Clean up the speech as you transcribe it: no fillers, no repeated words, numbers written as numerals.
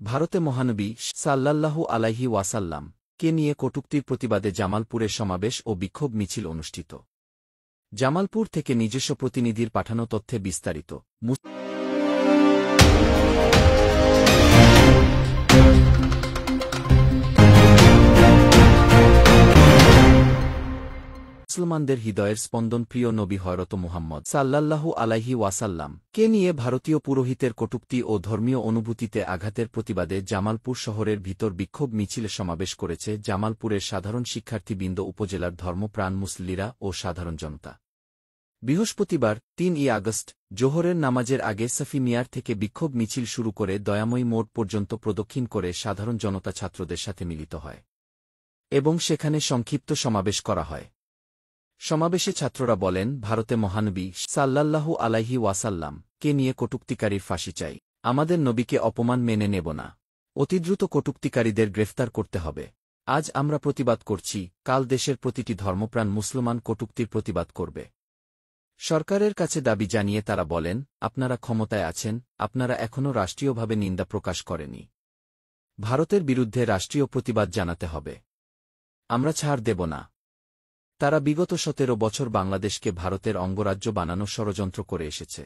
ভারতে মহানবী সাল্লাল্লাহু আলাইহি ওয়াসাল্লাম কে নিয়ে কটূক্তির প্রতিবাদে জামালপুরে সমাবেশ ও বিক্ষোভ মিছিল অনুষ্ঠিত। জামালপুর থেকে নিজস্ব প্রতিনিধির পাঠানো তথ্যে বিস্তারিত। মুসলমানদের হৃদয়ের স্পন্দন প্রিয় নবী হযরত মুহাম্মদ সাল্লাল্লাহু আলাইহি ওয়াসাল্লাম কে নিয়ে ভারতীয় পুরোহিতের কটূক্তি ও ধর্মীয় অনুভূতিতে আঘাতের প্রতিবাদে জামালপুর শহরের ভিতর বিক্ষোভ মিছিলে সমাবেশ করেছে জামালপুরের সাধারণ শিক্ষার্থীবৃন্দ, উপজেলার ধর্মপ্রাণ মুসল্লিরা ও সাধারণ জনতা। বৃহস্পতিবার ৩ আগস্ট জোহরের নামাজের আগে সাফি মিয়ার থেকে বিক্ষোভ মিছিল শুরু করে দয়াময়ী মোড় পর্যন্ত প্রদক্ষিণ করে সাধারণ জনতা ছাত্রদের সাথে মিলিত হয় এবং সেখানে সংক্ষিপ্ত সমাবেশ করা হয়। সমাবেশে ছাত্ররা বলেন, ভারতে মহানবী সাল্লাল্লাহু আলাইহি ওয়াসাল্লাম কে নিয়ে কটূক্তিকারীর ফাঁসি চাই। আমাদের নবীকে অপমান মেনে নেব না। অতিদ্রুত কটূক্তিকারীদের গ্রেফতার করতে হবে। আজ আমরা প্রতিবাদ করছি, কাল দেশের প্রতিটি ধর্মপ্রাণ মুসলমান কটূক্তির প্রতিবাদ করবে। সরকারের কাছে দাবি জানিয়ে তারা বলেন, আপনারা ক্ষমতায় আছেন, আপনারা এখনও রাষ্ট্রীয়ভাবে নিন্দা প্রকাশ করেনি। ভারতের বিরুদ্ধে রাষ্ট্রীয় প্রতিবাদ জানাতে হবে। আমরা ছাড় দেব না। তারা বিগত ১৭ বছর বাংলাদেশকে ভারতের অঙ্গরাজ্য বানানোর ষড়যন্ত্র করে এসেছে।